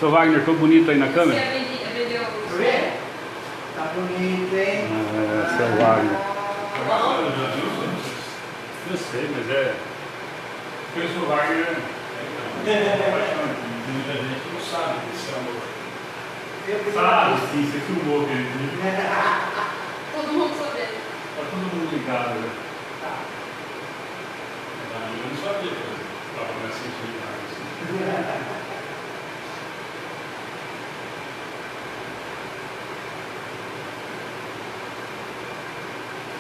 Seu Wagner, tô bonito aí na câmera? Tá bonito, hein? Seu Wagner. Eu sei, mas porque o seu Wagner muita gente não sabe desse amor. Sabe, sim, você filmou aquele vídeo. Todo mundo sabendo. Tá todo mundo ligado, né? Tá. Eu não sabia que eu tava nessa intimidade assim.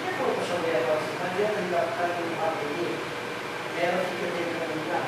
Já falou pra chover agora, não adianta ligar pro cara que não fala aí, ela fica tentando ligar.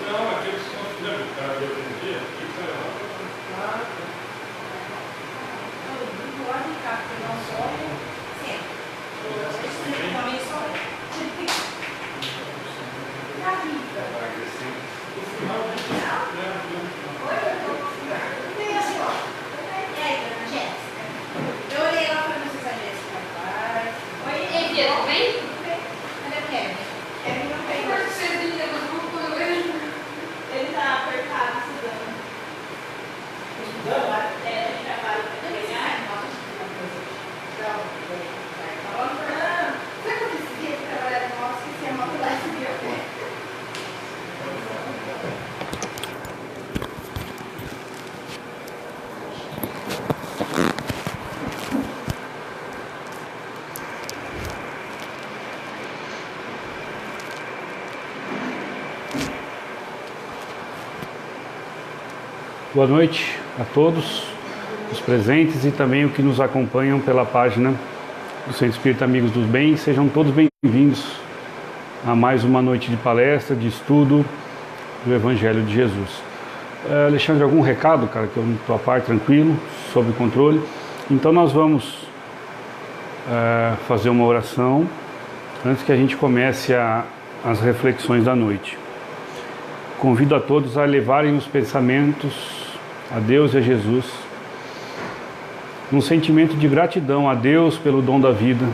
Não, aqueles que não fizeram o cara de outro dia, que foi lá. Eu olhei lá para vocês a Jéssica. Oi, Evia, tudo bem? Cadê o Kevin? Kevin não tem. Ele tá apertado, estudando. Estudando? É, ele trabalha para ganhar. Sabe quando esse dia que trabalhava no nosso, esqueci a moto lá e subiu? Boa noite a todos os presentes e também os que nos acompanham pela página do Centro Espírita Amigos dos Bens. Sejam todos bem-vindos a mais uma noite de palestra, de estudo do Evangelho de Jesus. Alexandre, algum recado, cara, que eu não estou a par, tranquilo, sob controle? Então nós vamos fazer uma oração antes que a gente comece as reflexões da noite. Convido a todos a levarem os pensamentos a Deus e a Jesus, num sentimento de gratidão a Deus pelo dom da vida,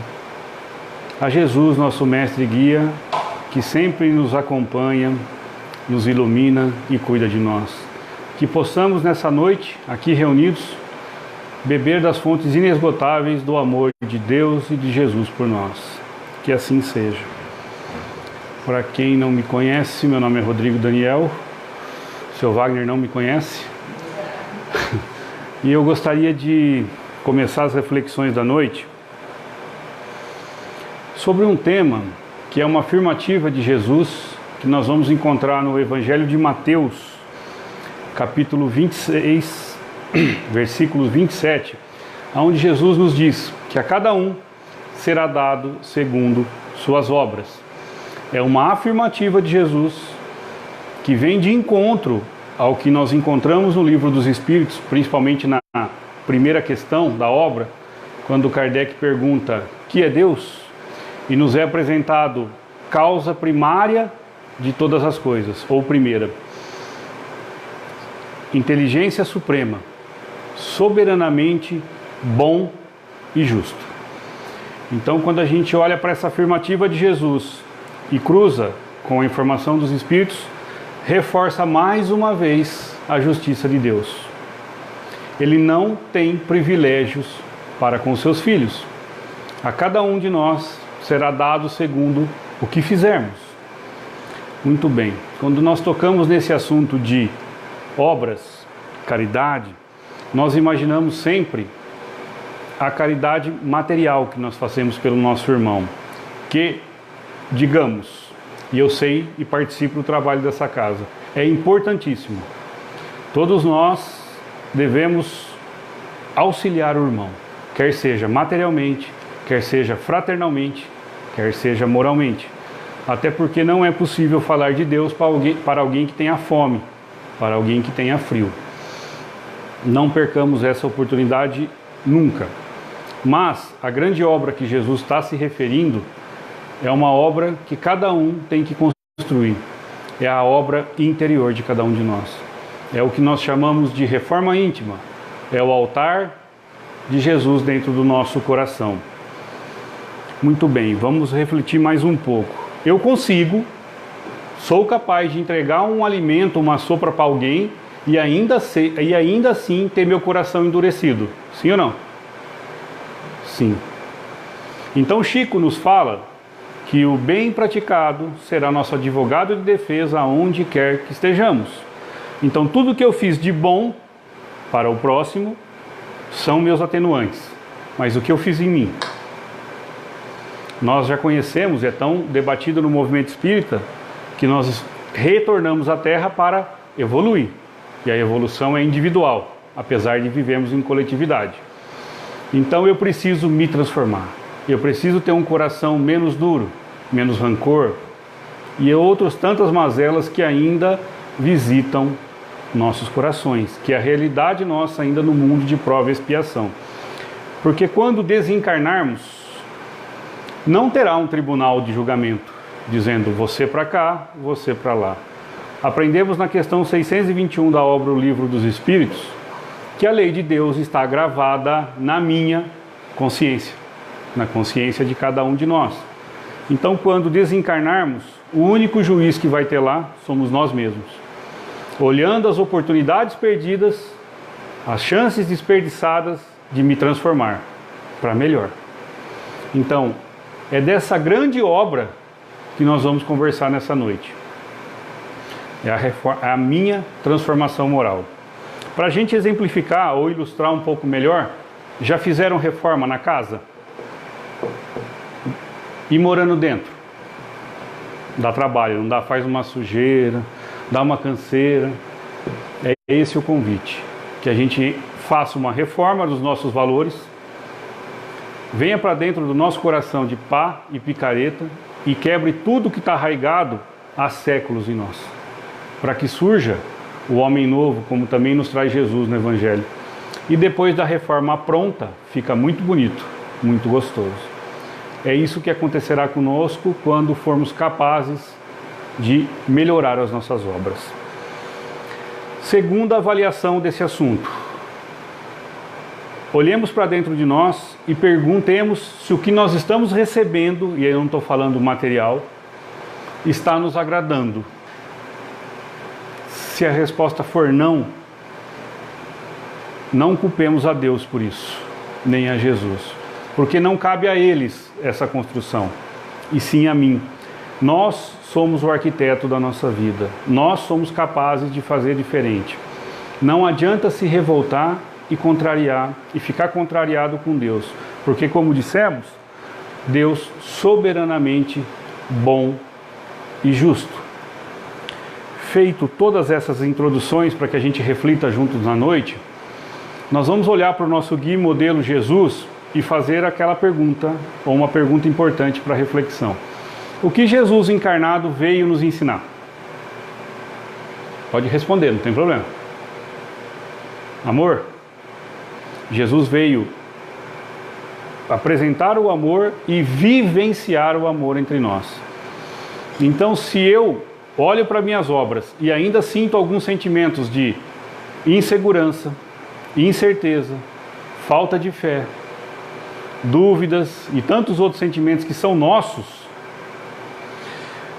a Jesus, nosso mestre e guia, que sempre nos acompanha, nos ilumina e cuida de nós. Que possamos nessa noite, aqui reunidos, beber das fontes inesgotáveis do amor de Deus e de Jesus por nós. Que assim seja. Para quem não me conhece, meu nome é Rodrigo Daniel, o seu Wagner não me conhece, e eu gostaria de começar as reflexões da noite sobre um tema que é uma afirmativa de Jesus, que nós vamos encontrar no Evangelho de Mateus, capítulo 26, versículo 27, onde Jesus nos diz que a cada um será dado segundo suas obras. É uma afirmativa de Jesus que vem de encontro ao que nós encontramos no Livro dos Espíritos, principalmente na primeira questão da obra, quando Kardec pergunta: que é Deus? E nos é apresentado causa primária de todas as coisas, ou primeira. Inteligência suprema, soberanamente bom e justo. Então, quando a gente olha para essa afirmativa de Jesus e cruza com a informação dos Espíritos, reforça mais uma vez a justiça de Deus. Ele não tem privilégios para com seus filhos. A cada um de nós será dado segundo o que fizermos. Muito bem. Quando nós tocamos nesse assunto de obras, caridade, nós imaginamos sempre a caridade material que nós fazemos pelo nosso irmão, que, digamos, e eu sei e participo do trabalho dessa casa, é importantíssimo. Todos nós devemos auxiliar o irmão, quer seja materialmente, quer seja fraternalmente, quer seja moralmente. Até porque não é possível falar de Deus para alguém que tenha fome, para alguém que tenha frio. Não percamos essa oportunidade nunca. Mas a grande obra que Jesus está se referindo é uma obra que cada um tem que construir. É a obra interior de cada um de nós. É o que nós chamamos de reforma íntima. É o altar de Jesus dentro do nosso coração. Muito bem, vamos refletir mais um pouco. Eu sou capaz de entregar um alimento, uma sopa para alguém e ainda assim ter meu coração endurecido. Sim ou não? Sim. Então Chico nos fala que o bem praticado será nosso advogado de defesa aonde quer que estejamos. Então tudo que eu fiz de bom para o próximo são meus atenuantes, mas o que eu fiz em mim? Nós já conhecemos, é tão debatido no movimento espírita, que nós retornamos à Terra para evoluir. E a evolução é individual, apesar de vivermos em coletividade. Então eu preciso me transformar. Eu preciso ter um coração menos duro, menos rancor e outras tantas mazelas que ainda visitam nossos corações, que é a realidade nossa ainda no mundo de prova e expiação. Porque quando desencarnarmos, não terá um tribunal de julgamento, dizendo você para cá, você para lá. Aprendemos na questão 621 da obra O Livro dos Espíritos, que a lei de Deus está gravada na minha consciência, na consciência de cada um de nós. Então, quando desencarnarmos, o único juiz que vai ter lá somos nós mesmos. Olhando as oportunidades perdidas, as chances desperdiçadas de me transformar para melhor. Então, é dessa grande obra que nós vamos conversar nessa noite. É a minha transformação moral. Para a gente exemplificar ou ilustrar um pouco melhor, já fizeram reforma na casa? E morando dentro? Dá trabalho, não dá? Faz uma sujeira, dá uma canseira. É esse o convite. Que a gente faça uma reforma dos nossos valores, venha para dentro do nosso coração de pá e picareta e quebre tudo que está arraigado há séculos em nós, para que surja o homem novo, como também nos traz Jesus no Evangelho. E depois da reforma pronta, fica muito bonito, muito gostoso. É isso que acontecerá conosco quando formos capazes de melhorar as nossas obras. Segunda avaliação desse assunto. Olhemos para dentro de nós e perguntemos se o que nós estamos recebendo, e aí eu não estou falando material, está nos agradando. Se a resposta for não, não culpemos a Deus por isso, nem a Jesus. Porque não cabe a eles essa construção, e sim a mim. Nós somos o arquiteto da nossa vida. Nós somos capazes de fazer diferente. Não adianta se revoltar e contrariar, e ficar contrariado com Deus. Porque, como dissemos, Deus soberanamente bom e justo. Feito todas essas introduções para que a gente reflita juntos na noite, nós vamos olhar para o nosso guia modelo Jesus e fazer aquela pergunta, ou uma pergunta importante para reflexão. O que Jesus encarnado veio nos ensinar? Pode responder, não tem problema. Amor? Jesus veio apresentar o amor e vivenciar o amor entre nós. Então, se eu olho para minhas obras e ainda sinto alguns sentimentos de insegurança, incerteza, falta de fé, dúvidas e tantos outros sentimentos que são nossos,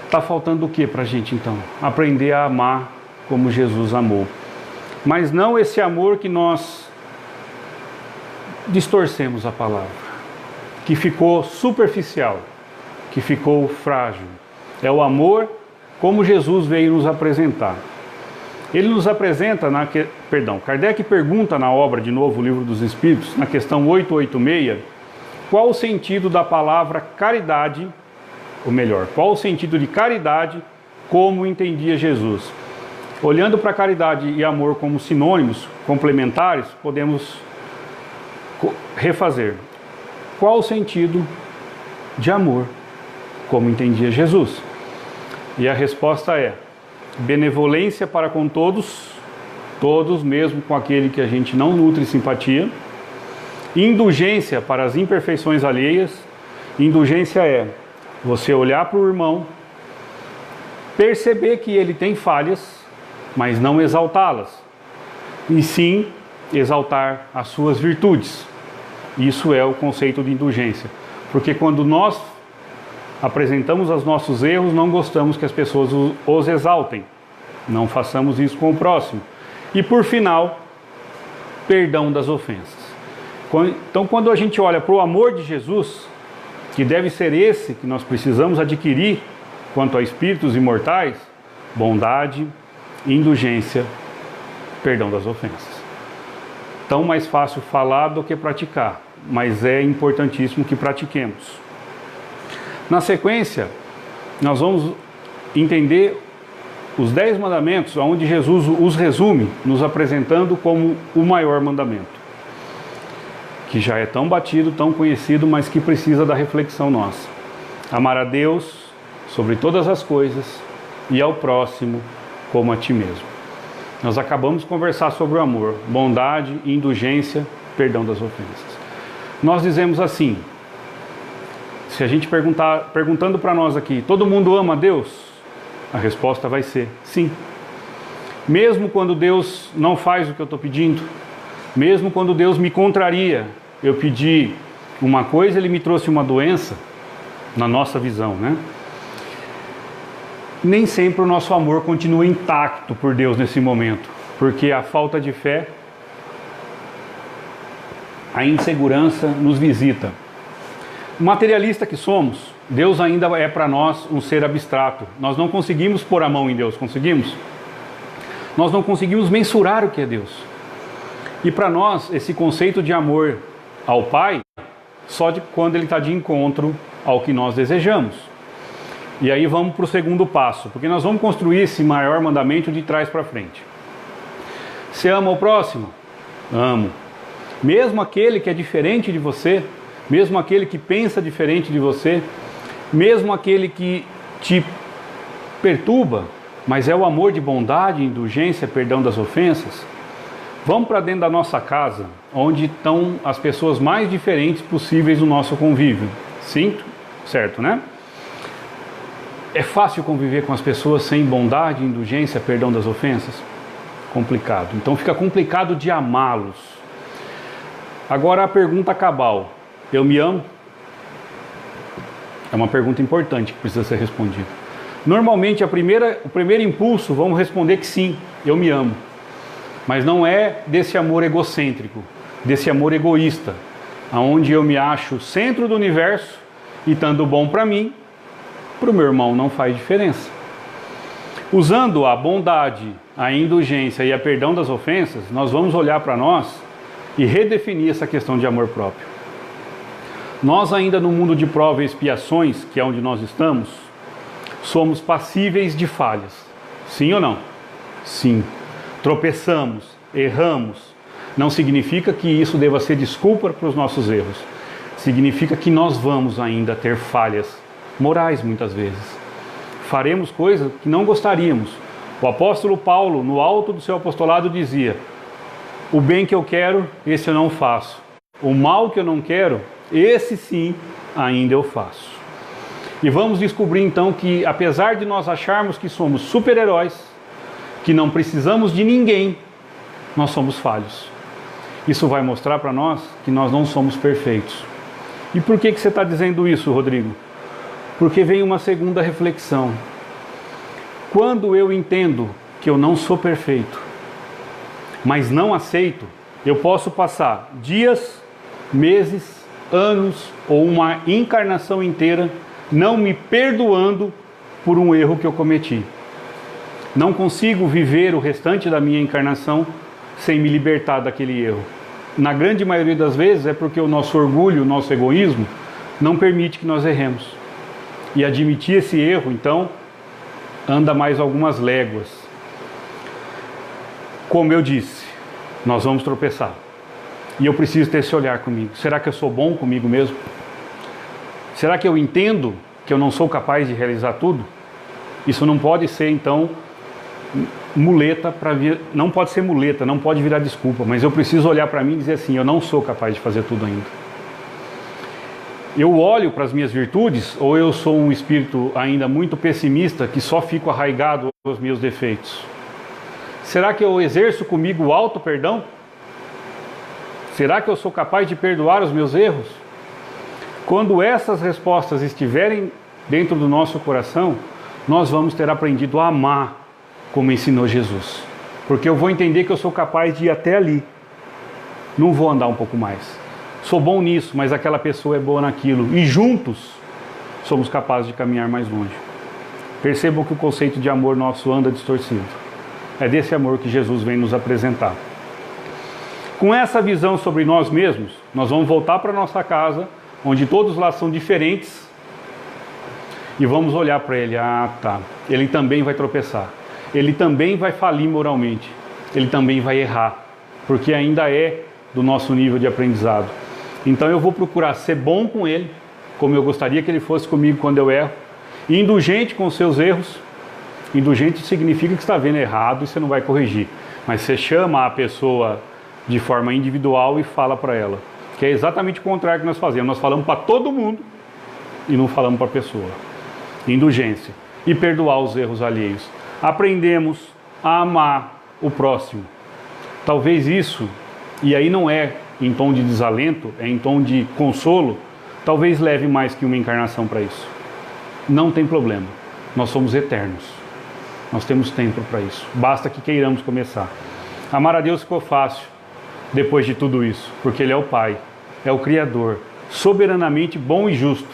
está faltando o que para a gente então? Aprender a amar como Jesus amou. Mas não esse amor que nós distorcemos a palavra, que ficou superficial, que ficou frágil. É o amor como Jesus veio nos apresentar. Ele nos apresenta, Kardec pergunta na obra, de novo, o Livro dos Espíritos, na questão 886, qual o sentido da palavra caridade, ou melhor, qual o sentido de caridade como entendia Jesus. Olhando para caridade e amor como sinônimos complementares, podemos refazer. Qual o sentido de amor como entendia Jesus? E a resposta é: benevolência para com todos, todos mesmo com aquele que a gente não nutre simpatia. Indulgência para as imperfeições alheias. Indulgência é você olhar para o irmão, perceber que ele tem falhas, mas não exaltá-las, e sim exaltar as suas virtudes. Isso é o conceito de indulgência. Porque quando nós apresentamos os nossos erros, não gostamos que as pessoas os exaltem. Não façamos isso com o próximo. E por final, perdão das ofensas. Então, quando a gente olha para o amor de Jesus, que deve ser esse que nós precisamos adquirir quanto a espíritos imortais, bondade, indulgência, perdão das ofensas. Tão mais fácil falar do que praticar, mas é importantíssimo que pratiquemos. Na sequência, nós vamos entender os 10 mandamentos, onde Jesus os resume, nos apresentando como o maior mandamento, que já é tão batido, tão conhecido, mas que precisa da reflexão nossa. Amar a Deus sobre todas as coisas e ao próximo como a ti mesmo. Nós acabamos de conversar sobre o amor, bondade, indulgência, perdão das ofensas. Nós dizemos assim, se a gente perguntando para nós aqui, todo mundo ama a Deus? A resposta vai ser sim. Mesmo quando Deus não faz o que eu estou pedindo, mesmo quando Deus me contraria, eu pedi uma coisa, Ele me trouxe uma doença, na nossa visão, né? Nem sempre o nosso amor continua intacto por Deus nesse momento, porque a falta de fé, a insegurança nos visita. Materialista que somos, Deus ainda é para nós um ser abstrato. Nós não conseguimos pôr a mão em Deus, conseguimos? Nós não conseguimos mensurar o que é Deus. E para nós, esse conceito de amor ao Pai, só de quando Ele está de encontro ao que nós desejamos. E aí vamos para o segundo passo, porque nós vamos construir esse maior mandamento de trás para frente. Você ama o próximo? Amo. Mesmo aquele que é diferente de você, mesmo aquele que pensa diferente de você, mesmo aquele que te perturba, mas é o amor de bondade, indulgência, perdão das ofensas. Vamos para dentro da nossa casa, onde estão as pessoas mais diferentes possíveis no nosso convívio. Sim? Certo, né? É fácil conviver com as pessoas sem bondade, indulgência, perdão das ofensas? Complicado. Então fica complicado de amá-los. Agora a pergunta cabal. Eu me amo? É uma pergunta importante que precisa ser respondida. Normalmente o primeiro impulso, vamos responder que sim, eu me amo. Mas não é desse amor egocêntrico, desse amor egoísta, onde eu me acho o centro do universo e estando bom para mim, para o meu irmão não faz diferença. Usando a bondade, a indulgência e a perdão das ofensas, nós vamos olhar para nós e redefinir essa questão de amor próprio. Nós ainda no mundo de provas e expiações, que é onde nós estamos, somos passíveis de falhas. Sim ou não? Sim. Tropeçamos, erramos. Não significa que isso deva ser desculpa para os nossos erros. Significa que nós vamos ainda ter falhas morais muitas vezes. Faremos coisas que não gostaríamos. O apóstolo Paulo, no alto do seu apostolado, dizia: o bem que eu quero, esse eu não faço. O mal que eu não quero, esse sim, ainda eu faço. E vamos descobrir então que, apesar de nós acharmos que somos super-heróis, que não precisamos de ninguém, nós somos falhos. Isso vai mostrar para nós que nós não somos perfeitos. E por que você está dizendo isso, Rodrigo? Porque vem uma segunda reflexão. Quando eu entendo que eu não sou perfeito, mas não aceito, eu posso passar dias, meses, anos ou uma encarnação inteira não me perdoando por um erro que eu cometi. Não consigo viver o restante da minha encarnação sem me libertar daquele erro. Na grande maioria das vezes é porque o nosso orgulho, o nosso egoísmo não permite que nós erremos. E admitir esse erro, então, anda mais algumas léguas. Como eu disse, nós vamos tropeçar. E eu preciso ter esse olhar comigo. Será que eu sou bom comigo mesmo? Será que eu entendo que eu não sou capaz de realizar tudo? Isso não pode ser, então, muleta para vir. Não pode ser muleta, não pode virar desculpa. Mas eu preciso olhar para mim e dizer assim: eu não sou capaz de fazer tudo ainda. Eu olho para as minhas virtudes, ou eu sou um espírito ainda muito pessimista que só fico arraigado aos meus defeitos? Será que eu exerço comigo o auto-perdão? Será que eu sou capaz de perdoar os meus erros? Quando essas respostas estiverem dentro do nosso coração, nós vamos ter aprendido a amar como ensinou Jesus. Porque eu vou entender que eu sou capaz de ir até ali. Não vou andar um pouco mais. Sou bom nisso, mas aquela pessoa é boa naquilo. E juntos somos capazes de caminhar mais longe. Percebam que o conceito de amor nosso anda distorcido. É desse amor que Jesus vem nos apresentar. Com essa visão sobre nós mesmos, nós vamos voltar para a nossa casa, onde todos lá são diferentes, e vamos olhar para ele. Ah, tá. Ele também vai tropeçar. Ele também vai falir moralmente. Ele também vai errar, porque ainda é do nosso nível de aprendizado. Então eu vou procurar ser bom com ele, como eu gostaria que ele fosse comigo quando eu erro, e indulgente com os seus erros. Indulgente significa que está vendo errado e você não vai corrigir, mas você chama a pessoa de forma individual e fala para ela, que é exatamente o contrário que nós fazemos. Nós falamos para todo mundo e não falamos para a pessoa. Indulgência e perdoar os erros alheios. Aprendemos a amar o próximo. Talvez isso, e aí não é em tom de desalento, é em tom de consolo, talvez leve mais que uma encarnação para isso. Não tem problema, nós somos eternos, nós temos tempo para isso, basta que queiramos começar. Amar a Deus ficou fácil depois de tudo isso, porque Ele é o Pai, é o Criador, soberanamente bom e justo,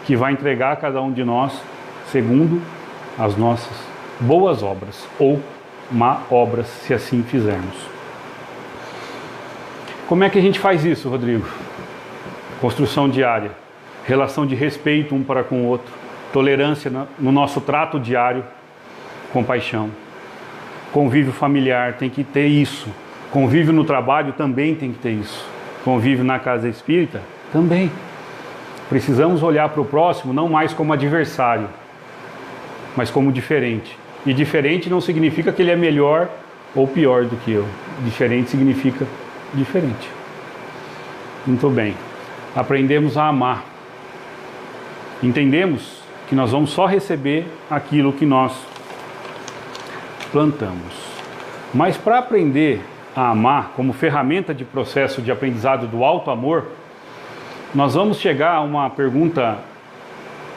que vai entregar a cada um de nós segundo as nossas boas obras, ou má obras, se assim fizermos. Como é que a gente faz isso, Rodrigo? Construção diária, relação de respeito um para com o outro, tolerância no nosso trato diário, compaixão. Convívio familiar tem que ter isso. Convívio no trabalho também tem que ter isso. Convívio na casa espírita também. Precisamos olhar para o próximo não mais como adversário, mas como diferente. E diferente não significa que ele é melhor ou pior do que eu. Diferente significa diferente. Muito bem. Aprendemos a amar. Entendemos que nós vamos só receber aquilo que nós plantamos. Mas para aprender a amar como ferramenta de processo de aprendizado do alto amor, nós vamos chegar a uma pergunta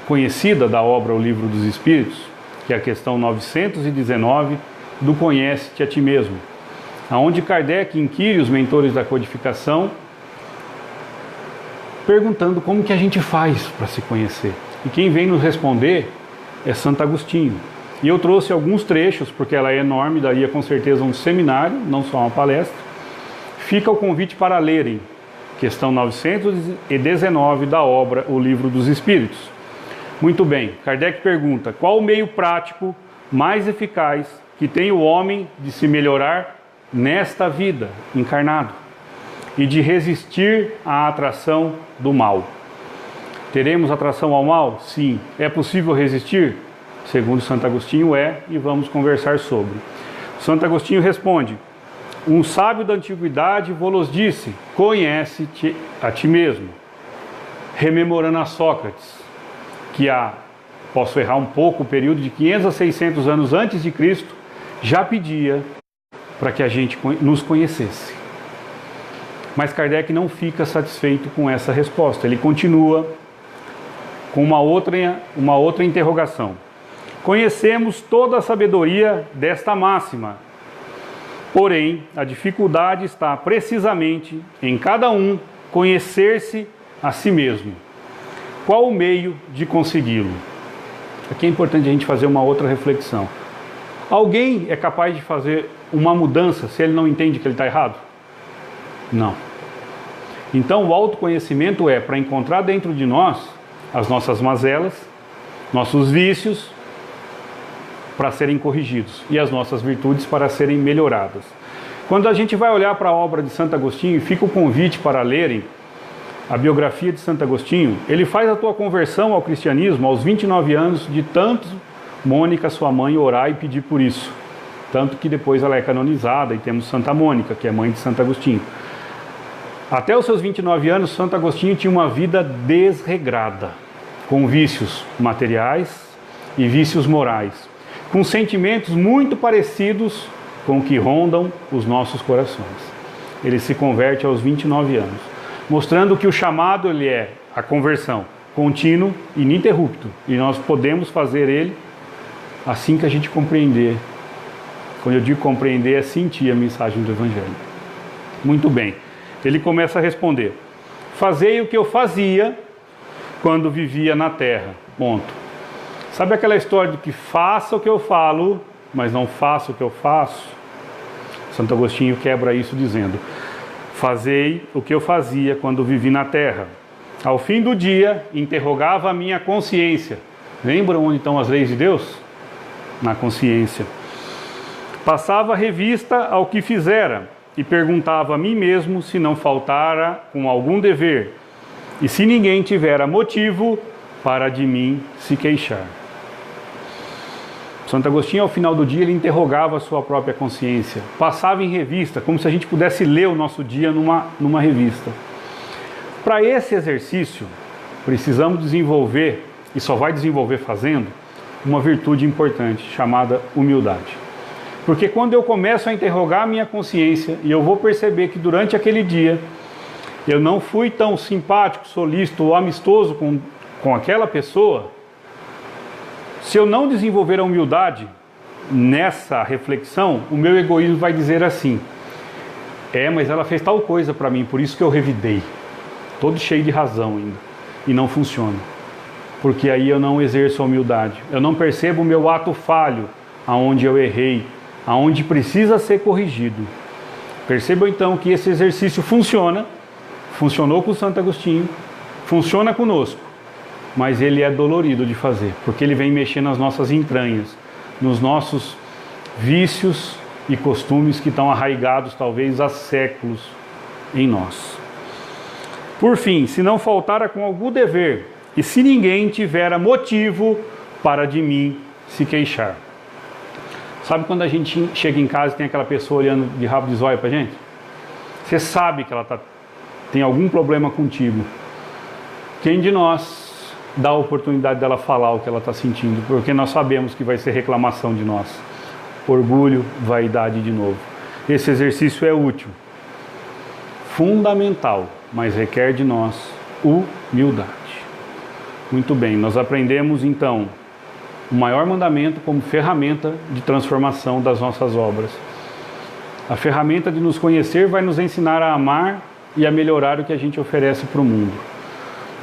conhecida da obra O Livro dos Espíritos, que é a questão 919 do Conhece-te a ti mesmo, onde Kardec inquire os mentores da codificação, perguntando como que a gente faz para se conhecer. E quem vem nos responder é Santo Agostinho. E eu trouxe alguns trechos, porque ela é enorme, daria com certeza um seminário, não só uma palestra. Fica o convite para lerem, questão 919 da obra O Livro dos Espíritos. Muito bem, Kardec pergunta: qual o meio prático mais eficaz que tem o homem de se melhorar nesta vida, encarnado, e de resistir à atração do mal? Teremos atração ao mal? Sim. É possível resistir? Segundo Santo Agostinho é, e vamos conversar sobre. Santo Agostinho responde: um sábio da antiguidade vos disse, conhece-te a ti mesmo. Rememorando a Sócrates, que posso errar um pouco, o período de 500 a 600 anos antes de Cristo, já pedia para que a gente nos conhecesse. Mas Kardec não fica satisfeito com essa resposta. Ele continua com uma outra interrogação. Conhecemos toda a sabedoria desta máxima, porém a dificuldade está precisamente em cada um conhecer-se a si mesmo. Qual o meio de consegui-lo? Aqui é importante a gente fazer uma outra reflexão. Alguém é capaz de fazer uma mudança se ele não entende que ele está errado? Não. Então o autoconhecimento é para encontrar dentro de nós as nossas mazelas, nossos vícios, para serem corrigidos, e as nossas virtudes para serem melhoradas. Quando a gente vai olhar para a obra de Santo Agostinho, fica o convite para lerem a biografia de Santo Agostinho. Ele faz a tua conversão ao cristianismo aos 29 anos, de tanto Mônica, sua mãe, orar e pedir por isso. Tanto que depois ela é canonizada e temos Santa Mônica, que é mãe de Santo Agostinho. Até os seus 29 anos, Santo Agostinho tinha uma vida desregrada, com vícios materiais e vícios morais, com sentimentos muito parecidos com o que rondam os nossos corações. Ele se converte aos 29 anos, mostrando que o chamado ele é a conversão contínuo e ininterrupto, e nós podemos fazer ele assim que a gente compreender. Quando eu digo compreender, é sentir a mensagem do Evangelho. Muito bem, ele começa a responder: fazei o que eu fazia quando vivia na terra. Ponto. Sabe aquela história de que faça o que eu falo, mas não faça o que eu faço? Santo Agostinho quebra isso dizendo: fazei o que eu fazia quando vivi na terra. Ao fim do dia, interrogava a minha consciência. Lembram onde estão as leis de Deus? Na consciência. Passava revista ao que fizera e perguntava a mim mesmo se não faltara com algum dever e se ninguém tivera motivo para de mim se queixar. Santo Agostinho, ao final do dia, ele interrogava a sua própria consciência, passava em revista, como se a gente pudesse ler o nosso dia numa revista. Para esse exercício, precisamos desenvolver, e só vai desenvolver fazendo, uma virtude importante, chamada humildade. Porque quando eu começo a interrogar a minha consciência, e eu vou perceber que durante aquele dia, eu não fui tão simpático, solícito ou amistoso com aquela pessoa, se eu não desenvolver a humildade nessa reflexão, o meu egoísmo vai dizer assim: mas ela fez tal coisa para mim, por isso que eu revidei. Todo cheio de razão ainda. E não funciona. Porque aí eu não exerço a humildade. Eu não percebo o meu ato falho, aonde eu errei, aonde precisa ser corrigido. Percebam então que esse exercício funciona, funcionou com Santo Agostinho, funciona conosco, mas ele é dolorido de fazer, porque ele vem mexer nas nossas entranhas, nos nossos vícios e costumes que estão arraigados talvez há séculos em nós. Por fim, se não faltara com algum dever, e se ninguém tivera motivo para de mim se queixar. Sabe quando a gente chega em casa e tem aquela pessoa olhando de rabo de zóio pra gente? Você sabe que ela tem algum problema contigo. Quem de nós dá a oportunidade dela falar o que ela está sentindo? Porque nós sabemos que vai ser reclamação de nós. Orgulho, vaidade de novo. Esse exercício é útil, fundamental, mas requer de nós humildade. Muito bem, nós aprendemos então o maior mandamento como ferramenta de transformação das nossas obras. A ferramenta de nos conhecer vai nos ensinar a amar e a melhorar o que a gente oferece para o mundo.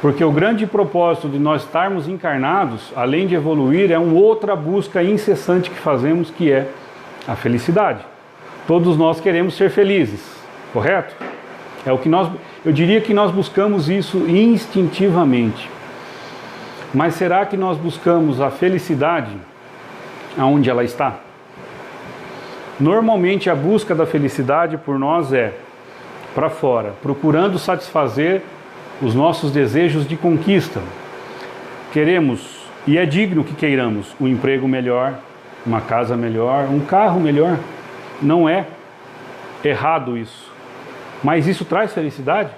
Porque o grande propósito de nós estarmos encarnados, além de evoluir, é uma outra busca incessante que fazemos, que é a felicidade. Todos nós queremos ser felizes, correto? É o que eu diria que nós buscamos isso instintivamente. Mas será que nós buscamos a felicidade aonde ela está? Normalmente a busca da felicidade por nós é para fora, procurando satisfazer os nossos desejos de conquista. Queremos, e é digno que queiramos, um emprego melhor, uma casa melhor, um carro melhor. Não é errado isso. Mas isso traz felicidade?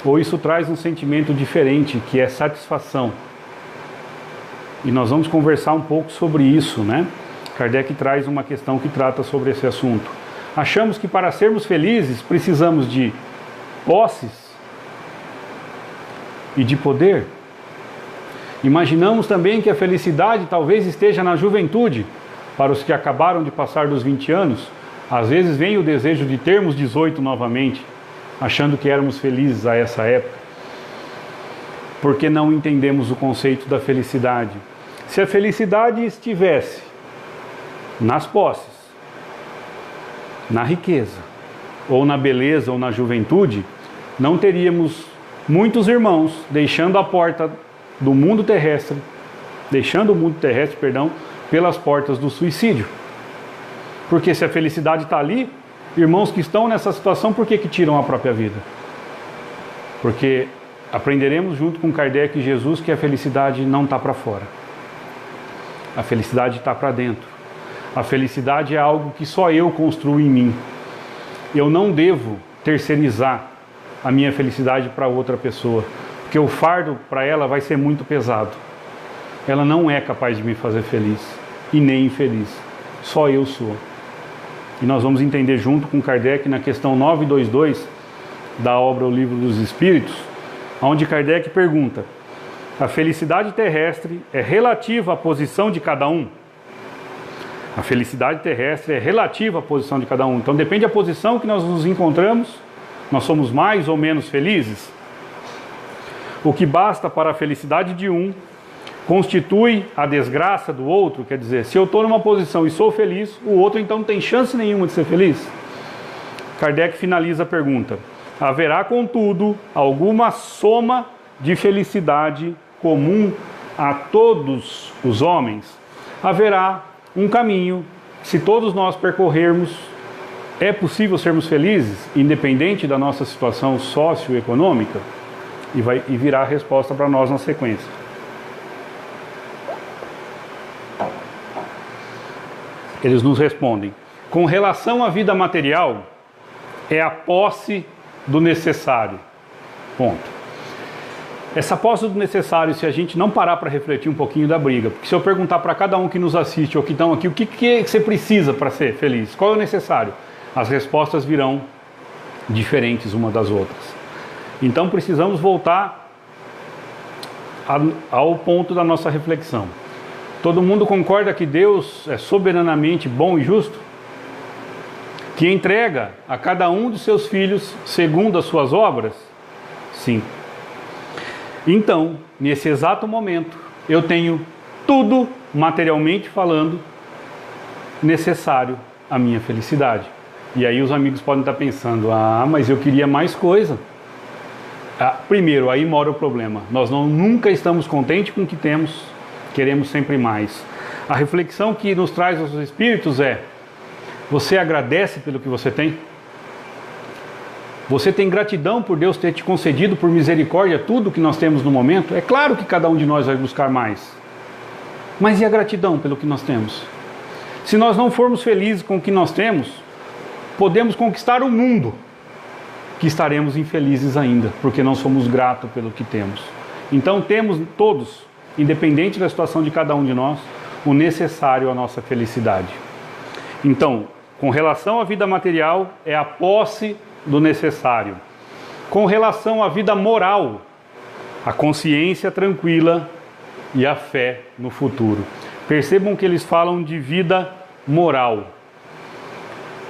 Ou isso traz um sentimento diferente, que é satisfação? E nós vamos conversar um pouco sobre isso, né? Kardec traz uma questão que trata sobre esse assunto. Achamos que para sermos felizes precisamos de posses e de poder. Imaginamos também que a felicidade talvez esteja na juventude. Para os que acabaram de passar dos 20 anos, às vezes vem o desejo de termos 18 novamente. achando que éramos felizes a essa época, porque não entendemos o conceito da felicidade. Se a felicidade estivesse nas posses, na riqueza, ou na beleza, ou na juventude, não teríamos muitos irmãos deixando a porta do mundo terrestre, pelas portas do suicídio. Porque se a felicidade está ali, irmãos que estão nessa situação, por que tiram a própria vida? Porque aprenderemos junto com Kardec e Jesus que a felicidade não está para fora. A felicidade está para dentro. A felicidade é algo que só eu construo em mim. Eu não devo terceirizar a minha felicidade para outra pessoa, porque o fardo para ela vai ser muito pesado. Ela não é capaz de me fazer feliz e nem infeliz. Só eu sou. E nós vamos entender junto com Kardec na questão 922 da obra O Livro dos Espíritos, onde Kardec pergunta: a felicidade terrestre é relativa à posição de cada um? A felicidade terrestre é relativa à posição de cada um. Então depende da posição que nós nos encontramos, nós somos mais ou menos felizes. O que basta para a felicidade de um constitui a desgraça do outro. Quer dizer, se eu estou numa posição e sou feliz, o outro então não tem chance nenhuma de ser feliz. Kardec finaliza a pergunta: haverá, contudo, alguma soma de felicidade comum a todos os homens? Haverá um caminho, se todos nós percorrermos, é possível sermos felizes, independente da nossa situação socioeconômica? E virá a resposta para nós na sequência. Eles nos respondem: com relação à vida material, é a posse do necessário. Ponto. Essa posse do necessário, se a gente não parar para refletir um pouquinho da briga, porque se eu perguntar para cada um que nos assiste ou que estão aqui, o que você precisa para ser feliz? Qual é o necessário? As respostas virão diferentes uma das outras. Então precisamos voltar ao ponto da nossa reflexão. Todo mundo concorda que Deus é soberanamente bom e justo? Que entrega a cada um dos seus filhos segundo as suas obras? Sim. Então, nesse exato momento, eu tenho tudo, materialmente falando, necessário à minha felicidade. E aí os amigos podem estar pensando: ah, mas eu queria mais coisa. Primeiro, aí mora o problema. Nós nunca estamos contentes com o que temos, queremos sempre mais. A reflexão que nos traz os Espíritos é: você agradece pelo que você tem? Você tem gratidão por Deus ter te concedido por misericórdia tudo que nós temos no momento? É claro que cada um de nós vai buscar mais. Mas e a gratidão pelo que nós temos? Se nós não formos felizes com o que nós temos, podemos conquistar o mundo, que estaremos infelizes ainda, porque não somos gratos pelo que temos. Então temos todos, independente da situação de cada um de nós, o necessário à nossa felicidade. Então, com relação à vida material, é a posse do necessário. Com relação à vida moral, a consciência tranquila e a fé no futuro. Percebam que eles falam de vida moral.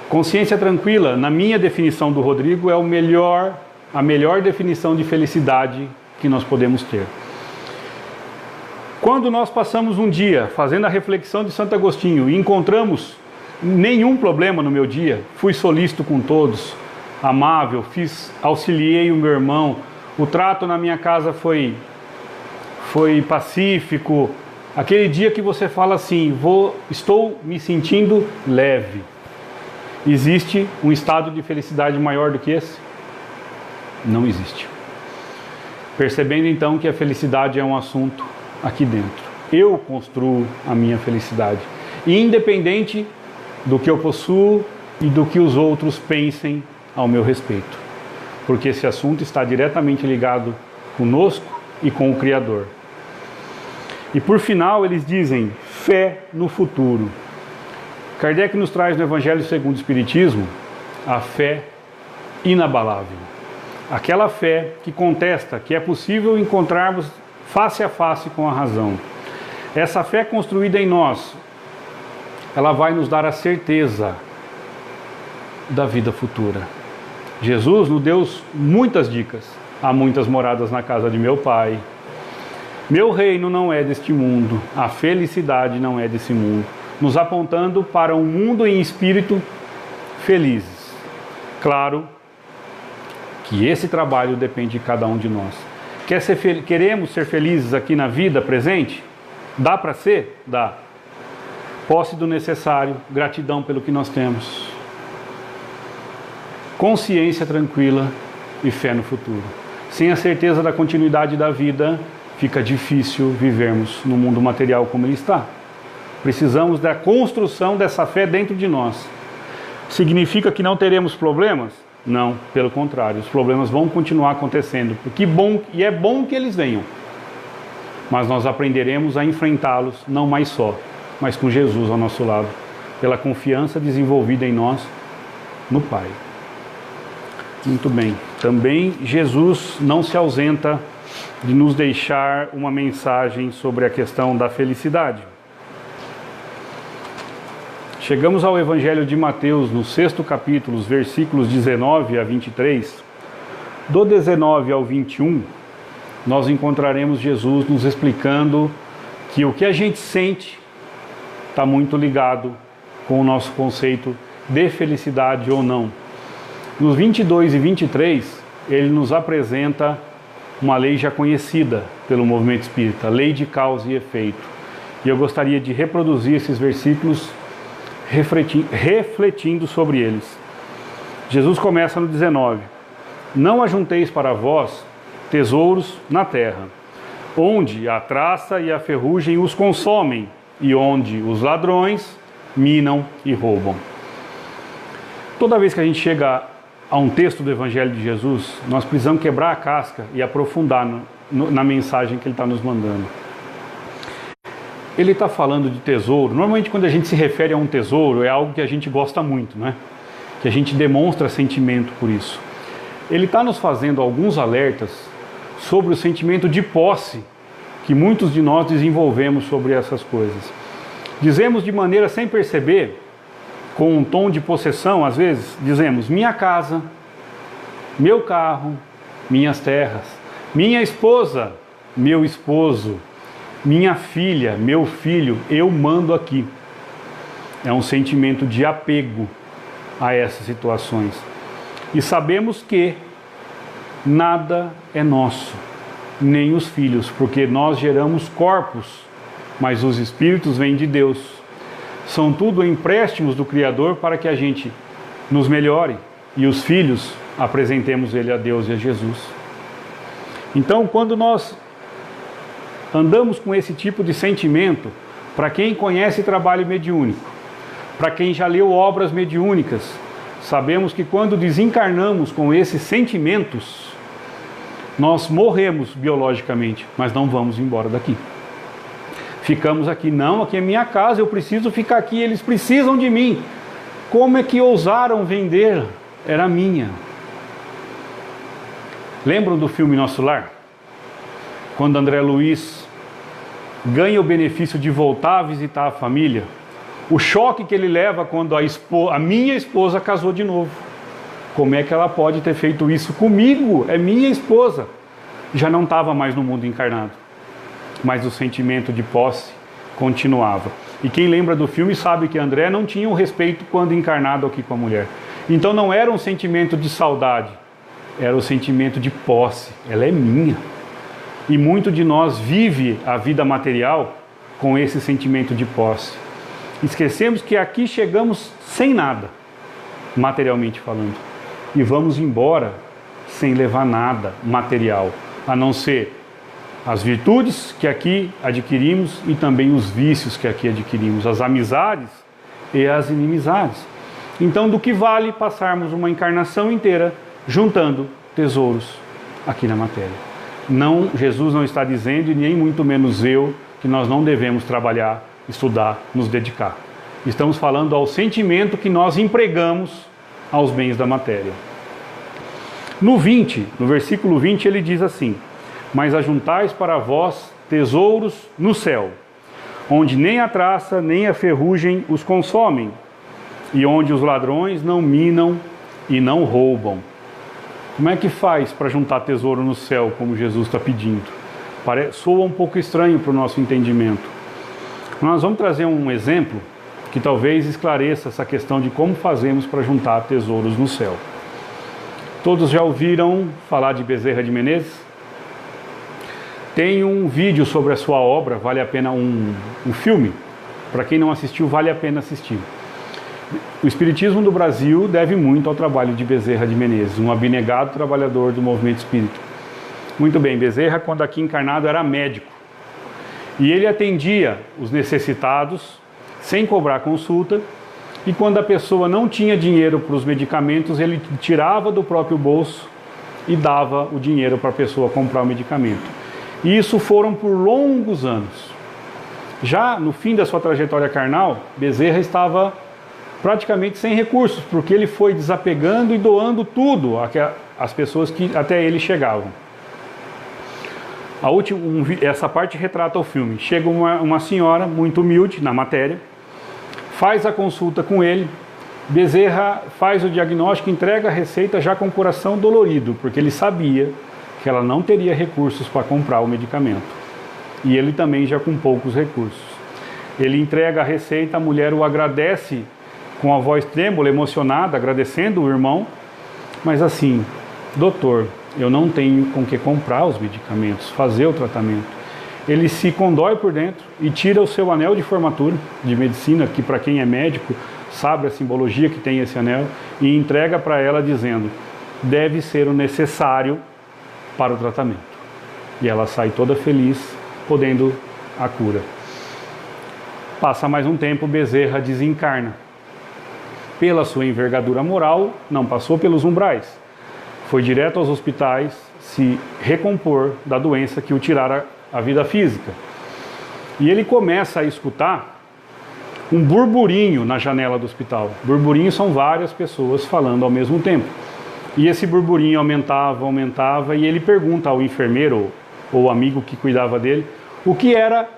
Consciência tranquila, na minha definição do Rodrigo, é a melhor definição de felicidade que nós podemos ter. Quando nós passamos um dia fazendo a reflexão de Santo Agostinho e encontramos nenhum problema no meu dia, fui solícito com todos, amável, auxiliei o meu irmão, o trato na minha casa foi pacífico. Aquele dia que você fala assim: estou me sentindo leve. Existe um estado de felicidade maior do que esse? Não existe. Percebendo então que a felicidade é um assunto aqui dentro. Eu construo a minha felicidade, independente do que eu possuo e do que os outros pensem ao meu respeito, porque esse assunto está diretamente ligado conosco e com o Criador. E por final eles dizem: fé no futuro. Kardec nos traz no Evangelho segundo o Espiritismo a fé inabalável, aquela fé que contesta que é possível encontrarmos face a face com a razão. Essa fé construída em nós, ela vai nos dar a certeza da vida futura. Jesus nos deu muitas dicas. Há muitas moradas na casa de meu Pai. Meu reino não é deste mundo, a felicidade não é desse mundo, nos apontando para um mundo em espírito felizes. Claro que esse trabalho depende de cada um de nós. Queremos ser felizes aqui na vida presente? Dá para ser? Dá. Posse do necessário, gratidão pelo que nós temos. Consciência tranquila e fé no futuro. Sem a certeza da continuidade da vida, fica difícil vivermos no mundo material como ele está. Precisamos da construção dessa fé dentro de nós. Significa que não teremos problemas? Não, pelo contrário, os problemas vão continuar acontecendo. E é bom que eles venham. Mas nós aprenderemos a enfrentá-los, não mais só, mas com Jesus ao nosso lado, pela confiança desenvolvida em nós no Pai. Muito bem. Também Jesus não se ausenta de nos deixar uma mensagem sobre a questão da felicidade. Chegamos ao Evangelho de Mateus, no 6º capítulo, os versículos 19 a 23. Do 19 ao 21, nós encontraremos Jesus nos explicando que o que a gente sente está muito ligado com o nosso conceito de felicidade ou não. Nos 22 e 23, ele nos apresenta uma lei já conhecida pelo movimento espírita, lei de causa e efeito. E eu gostaria de reproduzir esses versículos refletindo sobre eles. Jesus começa no 19. Não ajunteis para vós tesouros na terra, onde a traça e a ferrugem os consomem, e onde os ladrões minam e roubam. Toda vez que a gente chega a um texto do Evangelho de Jesus, nós precisamos quebrar a casca e aprofundar na mensagem que ele está nos mandando. Ele está falando de tesouro. Normalmente quando a gente se refere a um tesouro, é algo que a gente gosta muito, né? Que a gente demonstra sentimento por isso. Ele está nos fazendo alguns alertas sobre o sentimento de posse que muitos de nós desenvolvemos sobre essas coisas. Dizemos de maneira sem perceber, com um tom de possessão, às vezes, dizemos: minha casa, meu carro, minhas terras, minha esposa, meu esposo, minha filha, meu filho, eu mando aqui. É um sentimento de apego a essas situações. E sabemos que nada é nosso, nem os filhos, porque nós geramos corpos, mas os espíritos vêm de Deus. São tudo empréstimos do Criador para que a gente nos melhore e os filhos apresentemos ele a Deus e a Jesus. Então, quando nós andamos com esse tipo de sentimento, para quem conhece trabalho mediúnico, para quem já leu obras mediúnicas, sabemos que quando desencarnamos com esses sentimentos, nós morremos biologicamente, mas não vamos embora daqui. Ficamos aqui, não, aqui é minha casa, eu preciso ficar aqui, eles precisam de mim. Como é que ousaram vender? Era minha. Lembram do filme Nosso Lar? Quando André Luiz ganha o benefício de voltar a visitar a família, o choque que ele leva quando a minha esposa casou de novo. Como é que ela pode ter feito isso comigo? É minha esposa. Já não estava mais no mundo encarnado, mas o sentimento de posse continuava. E quem lembra do filme sabe que André não tinha um respeito quando encarnado aqui com a mulher. Então não era um sentimento de saudade, era o sentimento de posse. Ela é minha. E muito de nós vive a vida material com esse sentimento de posse. Esquecemos que aqui chegamos sem nada, materialmente falando. E vamos embora sem levar nada material, a não ser as virtudes que aqui adquirimos e também os vícios que aqui adquirimos, as amizades e as inimizades. Então, do que vale passarmos uma encarnação inteira juntando tesouros aqui na matéria? Não, Jesus não está dizendo, e nem muito menos eu, que nós não devemos trabalhar, estudar, nos dedicar. Estamos falando ao sentimento que nós empregamos aos bens da matéria. No versículo 20, ele diz assim: mas ajuntais para vós tesouros no céu, onde nem a traça nem a ferrugem os consomem, e onde os ladrões não minam e não roubam. Como é que faz para juntar tesouro no céu, como Jesus está pedindo? Soa um pouco estranho para o nosso entendimento. Nós vamos trazer um exemplo que talvez esclareça essa questão de como fazemos para juntar tesouros no céu. Todos já ouviram falar de Bezerra de Menezes? Tem um vídeo sobre a sua obra, vale a pena um filme. Para quem não assistiu, vale a pena assistir. O Espiritismo do Brasil deve muito ao trabalho de Bezerra de Menezes, um abnegado trabalhador do movimento espírita. Muito bem, Bezerra, quando aqui encarnado, era médico. E ele atendia os necessitados sem cobrar consulta, e quando a pessoa não tinha dinheiro para os medicamentos, ele tirava do próprio bolso e dava o dinheiro para a pessoa comprar o medicamento. E isso foram por longos anos. Já no fim da sua trajetória carnal, Bezerra estava praticamente sem recursos, porque ele foi desapegando e doando tudo às pessoas que até ele chegavam. Essa parte retrata o filme. Chega uma senhora muito humilde na matéria, faz a consulta com ele, Bezerra faz o diagnóstico, entrega a receita já com o coração dolorido, porque ele sabia que ela não teria recursos para comprar o medicamento. E ele também já com poucos recursos. Ele entrega a receita, a mulher o agradece com a voz trêmula, emocionada, agradecendo o irmão, mas assim, doutor, eu não tenho com que comprar os medicamentos, fazer o tratamento. Ele se condói por dentro e tira o seu anel de formatura de medicina, que para quem é médico sabe a simbologia que tem esse anel, e entrega para ela dizendo, deve ser o necessário para o tratamento. E ela sai toda feliz, podendo a cura. Passa mais um tempo, Bezerra desencarna. Pela sua envergadura moral, não passou pelos umbrais. Foi direto aos hospitais se recompor da doença que o tirara a vida física. E ele começa a escutar um burburinho na janela do hospital. Burburinho são várias pessoas falando ao mesmo tempo. E esse burburinho aumentava, e ele pergunta ao enfermeiro ou amigo que cuidava dele o que era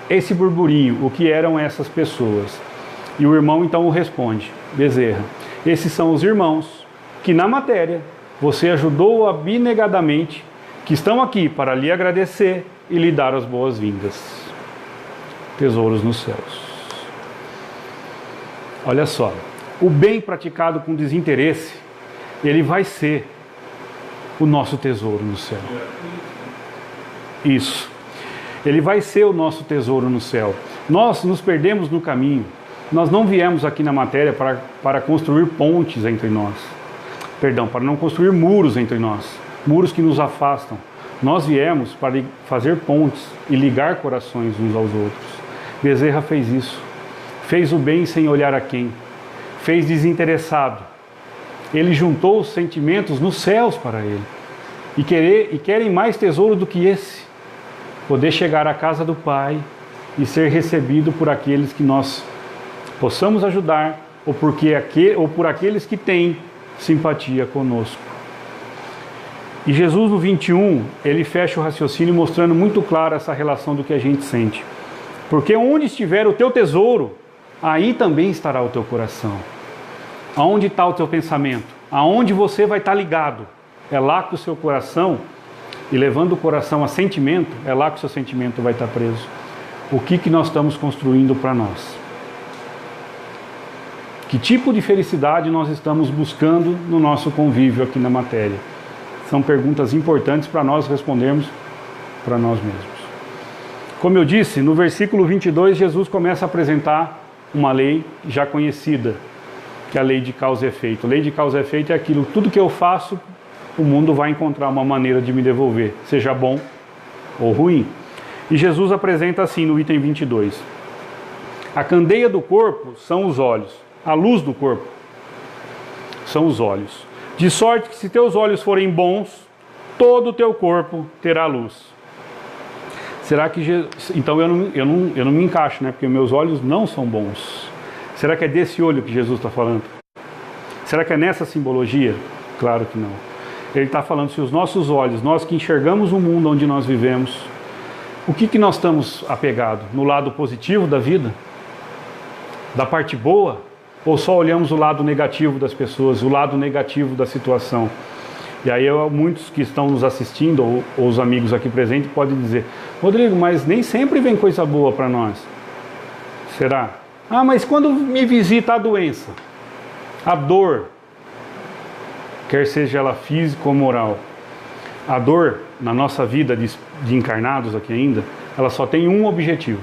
esse burburinho, o que eram essas pessoas. E o irmão então o responde, Bezerra, esses são os irmãos que na matéria você ajudou abnegadamente, que estão aqui para lhe agradecer e lhe dar as boas-vindas. Tesouros nos céus. Olha só, o bem praticado com desinteresse, ele vai ser o nosso tesouro no céu. Isso. Ele vai ser o nosso tesouro no céu. Nós nos perdemos no caminho. Nós não viemos aqui na matéria para construir pontes entre nós. Perdão, para não construir muros entre nós. Muros que nos afastam. Nós viemos para fazer pontes e ligar corações uns aos outros. Bezerra fez isso. Fez o bem sem olhar a quem. Fez desinteressado. Ele juntou os sentimentos nos céus para ele. E querem mais tesouro do que esse. Poder chegar à casa do Pai e ser recebido por aqueles que nós possamos ajudar ou por aqueles que têm simpatia conosco. E Jesus no 21, ele fecha o raciocínio mostrando muito claro essa relação do que a gente sente. Porque onde estiver o teu tesouro, aí também estará o teu coração. Aonde está o teu pensamento? Aonde você vai estar ligado? É lá que o seu coração, e levando o coração a sentimento, é lá que o seu sentimento vai estar preso. O que nós estamos construindo para nós? Que tipo de felicidade nós estamos buscando no nosso convívio aqui na matéria? São perguntas importantes para nós respondermos para nós mesmos. Como eu disse, no versículo 22, Jesus começa a apresentar uma lei já conhecida, que é a lei de causa e efeito. A lei de causa e efeito é aquilo, tudo que eu faço, o mundo vai encontrar uma maneira de me devolver, seja bom ou ruim. E Jesus apresenta assim no item 22. A candeia do corpo são os olhos, a luz do corpo são os olhos. De sorte que se teus olhos forem bons, todo o teu corpo terá luz. Será que Jesus... Então eu não me encaixo, né? Porque meus olhos não são bons. Será que é desse olho que Jesus está falando? Será que é nessa simbologia? Claro que não. Ele está falando se os nossos olhos, nós que enxergamos o mundo onde nós vivemos, o que nós estamos apegados? No lado positivo da vida? Da parte boa? Ou só olhamos o lado negativo das pessoas, o lado negativo da situação? E aí muitos que estão nos assistindo, ou os amigos aqui presentes, podem dizer: Rodrigo, mas nem sempre vem coisa boa para nós. Será? Ah, mas quando me visita a doença, a dor, quer seja ela física ou moral, a dor na nossa vida de encarnados aqui ainda, ela só tem um objetivo: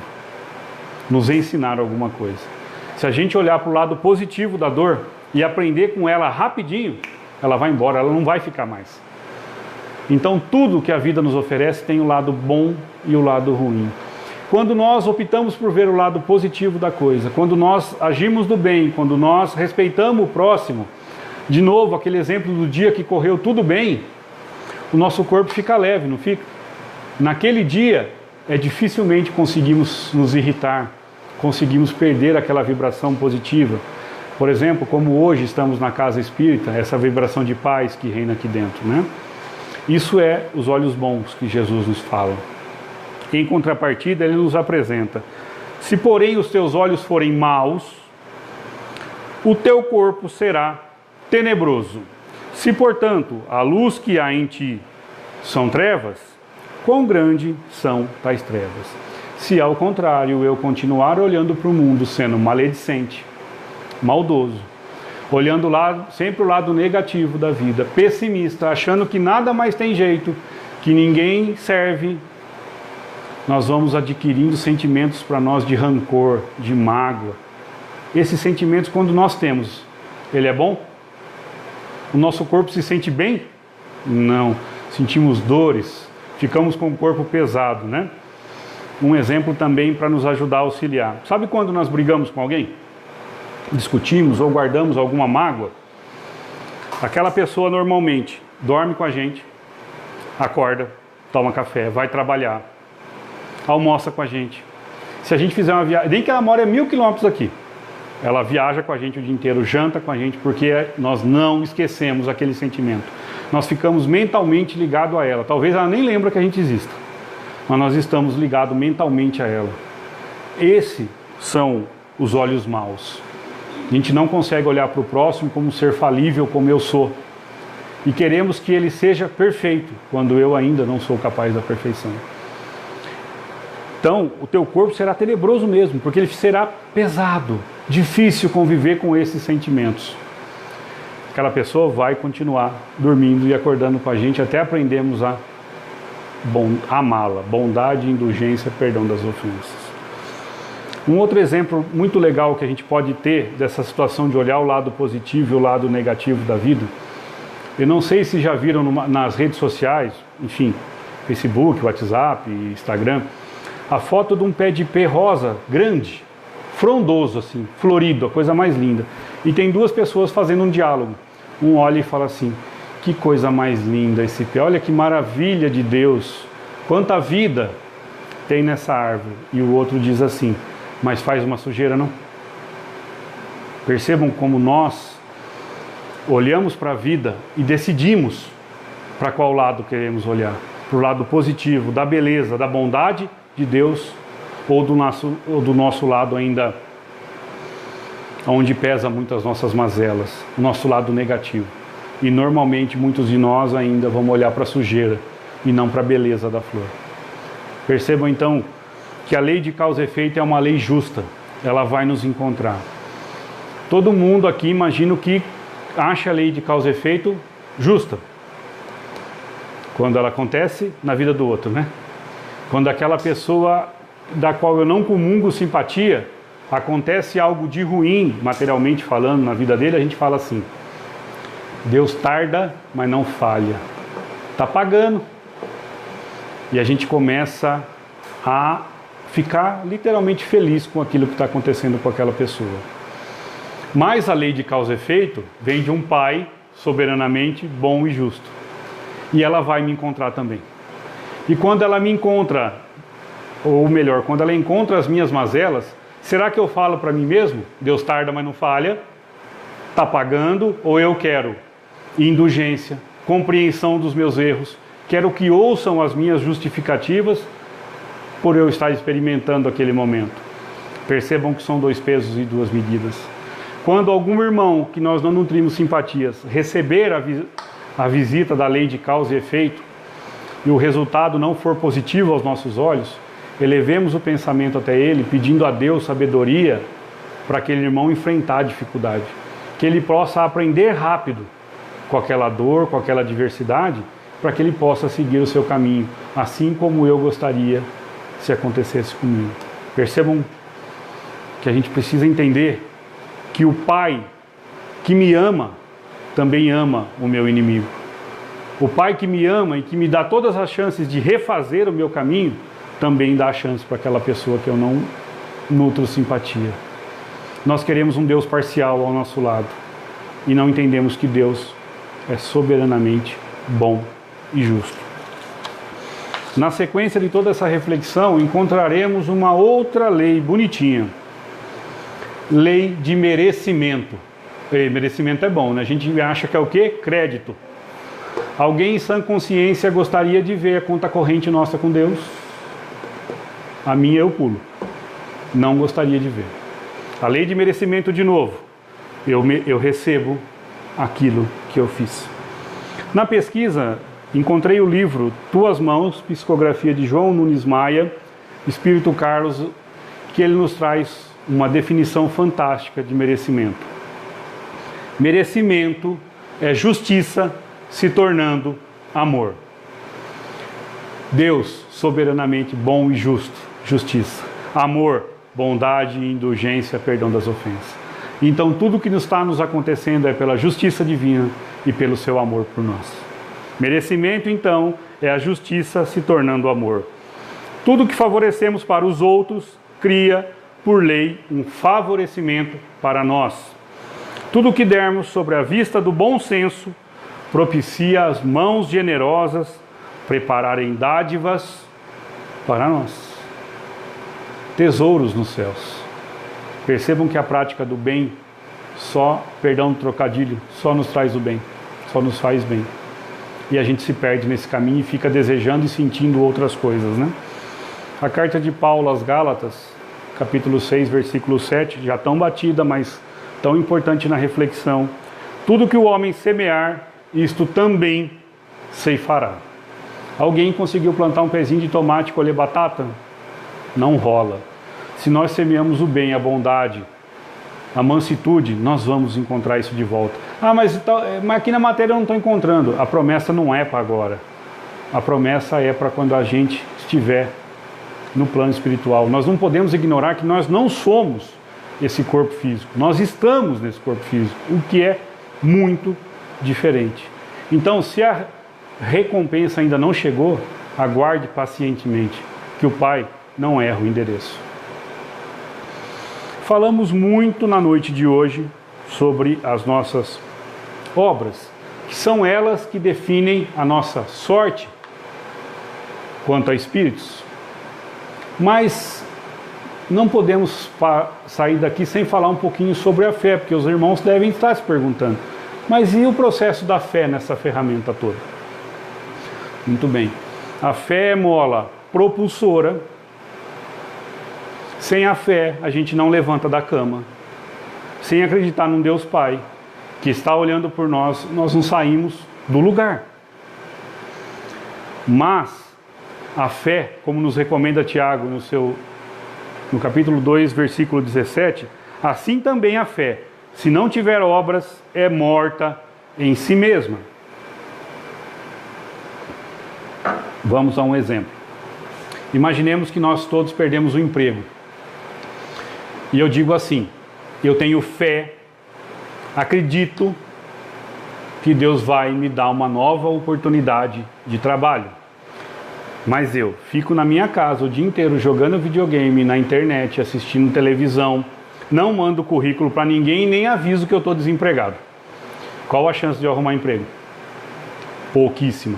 nos ensinar alguma coisa. Se a gente olhar para o lado positivo da dor e aprender com ela rapidinho, ela vai embora, ela não vai ficar mais. Então tudo que a vida nos oferece tem o lado bom e o lado ruim. Quando nós optamos por ver o lado positivo da coisa, quando nós agimos do bem, quando nós respeitamos o próximo, de novo, aquele exemplo do dia que correu tudo bem, o nosso corpo fica leve, não fica? Naquele dia, dificilmente conseguimos nos irritar, conseguimos perder aquela vibração positiva. Por exemplo, como hoje estamos na casa espírita, essa vibração de paz que reina aqui dentro, né? Isso é os olhos bons que Jesus nos fala. Em contrapartida, ele nos apresenta: se porém os teus olhos forem maus, o teu corpo será tenebroso. Se, portanto, a luz que há em ti são trevas, quão grande são tais trevas? Se, ao contrário, eu continuar olhando para o mundo sendo maledicente, maldoso, olhando sempre o lado negativo da vida, pessimista, achando que nada mais tem jeito, que ninguém serve, nós vamos adquirindo sentimentos para nós de rancor, de mágoa. Esses sentimentos, quando nós temos, ele é bom? O nosso corpo se sente bem? Não. Sentimos dores, ficamos com o corpo pesado, né? Um exemplo também para nos ajudar a auxiliar. Sabe quando nós brigamos com alguém? Discutimos ou guardamos alguma mágoa? Aquela pessoa normalmente dorme com a gente, acorda, toma café, vai trabalhar, almoça com a gente. Se a gente fizer uma viagem, nem que ela mora a 1000 quilômetros aqui, ela viaja com a gente o dia inteiro, janta com a gente, porque nós não esquecemos aquele sentimento. Nós ficamos mentalmente ligados a ela. Talvez ela nem lembre que a gente exista, mas nós estamos ligados mentalmente a ela. Esses são os olhos maus. A gente não consegue olhar para o próximo como um ser falível, como eu sou. E queremos que ele seja perfeito, quando eu ainda não sou capaz da perfeição. Então, o teu corpo será tenebroso mesmo, porque ele será pesado, difícil conviver com esses sentimentos. Aquela pessoa vai continuar dormindo e acordando com a gente até aprendermos a amá-la. Bondade, indulgência, perdão das ofensas. Um outro exemplo muito legal que a gente pode ter dessa situação de olhar o lado positivo e o lado negativo da vida. Eu não sei se já viram nas redes sociais, enfim, Facebook, WhatsApp, Instagram, a foto de um pé de ipê rosa, grande, frondoso assim, florido, a coisa mais linda. E tem duas pessoas fazendo um diálogo. Um olha e fala assim: que coisa mais linda esse pé, olha que maravilha de Deus, quanta vida tem nessa árvore. E o outro diz assim: mas faz uma sujeira, não? Percebam como nós olhamos para a vida e decidimos para qual lado queremos olhar. Para o lado positivo, da beleza, da bondade de Deus, ou do nosso lado ainda, onde pesa muito as nossas mazelas, o nosso lado negativo. E normalmente muitos de nós ainda vamos olhar para a sujeira e não para a beleza da flor. Percebam então que a lei de causa e efeito é uma lei justa, ela vai nos encontrar. Todo mundo aqui, imagino que acha a lei de causa e efeito justa, quando ela acontece na vida do outro, né? Quando aquela pessoa da qual eu não comungo simpatia, acontece algo de ruim, materialmente falando, na vida dele, a gente fala assim: Deus tarda, mas não falha, está pagando. E a gente começa a ficar literalmente feliz com aquilo que está acontecendo com aquela pessoa. Mas a lei de causa e efeito vem de um pai soberanamente bom e justo. E ela vai me encontrar também. E quando ela me encontra, ou melhor, quando ela encontra as minhas mazelas, será que eu falo para mim mesmo: Deus tarda, mas não falha, está pagando? Ou eu quero indulgência, compreensão dos meus erros, quero que ouçam as minhas justificativas por eu estar experimentando aquele momento? Percebam que são 2 pesos e 2 medidas. Quando algum irmão que nós não nutrimos simpatias receber a visita da lei de causa e efeito, e o resultado não for positivo aos nossos olhos, elevemos o pensamento até Ele, pedindo a Deus sabedoria para aquele irmão enfrentar a dificuldade. Que ele possa aprender rápido com aquela dor, com aquela adversidade, para que ele possa seguir o seu caminho, assim como eu gostaria se acontecesse comigo. Percebam que a gente precisa entender que o Pai que me ama, também ama o meu inimigo. O Pai que me ama e que me dá todas as chances de refazer o meu caminho, também dá a chance para aquela pessoa que eu não nutro simpatia. Nós queremos um Deus parcial ao nosso lado e não entendemos que Deus é soberanamente bom e justo. Na sequência de toda essa reflexão, encontraremos uma outra lei bonitinha. Lei de merecimento. Merecimento é bom, né? A gente acha que é o quê? Crédito. Alguém em sã consciência gostaria de ver a conta corrente nossa com Deus? A minha eu pulo. Não gostaria de ver. A lei de merecimento de novo. Eu recebo aquilo que eu fiz. Na pesquisa, encontrei o livro Tuas Mãos, psicografia de João Nunes Maia, Espírito Carlos, que ele nos traz uma definição fantástica de merecimento. Merecimento é justiça se tornando amor. Deus, soberanamente bom e justo, justiça. Amor, bondade e indulgência, perdão das ofensas. Então tudo que está nos acontecendo é pela justiça divina e pelo seu amor por nós. Merecimento, então, é a justiça se tornando amor. Tudo que favorecemos para os outros cria, por lei, um favorecimento para nós. Tudo que dermos sobre a vista do bom senso propicia as mãos generosas prepararem dádivas para nós. Tesouros nos céus. Percebam que a prática do bem, perdão do trocadilho, só nos traz o bem, só nos faz bem. E a gente se perde nesse caminho e fica desejando e sentindo outras coisas, né? A carta de Paulo às Gálatas, capítulo 6, versículo 7, já tão batida, mas tão importante na reflexão. Tudo que o homem semear, isto também ceifará. Alguém conseguiu plantar um pezinho de tomate e colher batata? Não rola. Se nós semeamos o bem, a bondade, a mansitude, nós vamos encontrar isso de volta. Mas aqui na matéria eu não estou encontrando. A promessa não é para agora. A promessa é para quando a gente estiver no plano espiritual. Nós não podemos ignorar que nós não somos esse corpo físico. Nós estamos nesse corpo físico, o que é muito diferente. Então, se a recompensa ainda não chegou, aguarde pacientemente, que o Pai não erra o endereço. Falamos muito na noite de hoje sobre as nossas obras, que são elas que definem a nossa sorte quanto a espíritos. Mas não podemos sair daqui sem falar um pouquinho sobre a fé, porque os irmãos devem estar se perguntando, mas e o processo da fé nessa ferramenta toda? Muito bem. A fé é mola propulsora. Sem a fé, a gente não levanta da cama. Sem acreditar num Deus Pai, que está olhando por nós, nós não saímos do lugar. Mas a fé, como nos recomenda Tiago no capítulo 2, versículo 17, assim também a fé, se não tiver obras, é morta em si mesma. Vamos a um exemplo. Imaginemos que nós todos perdemos o emprego. E eu digo assim, eu tenho fé, acredito que Deus vai me dar uma nova oportunidade de trabalho. Mas eu fico na minha casa o dia inteiro jogando videogame, na internet, assistindo televisão, não mando currículo para ninguém e nem aviso que eu estou desempregado. Qual a chance de eu arrumar emprego? Pouquíssima.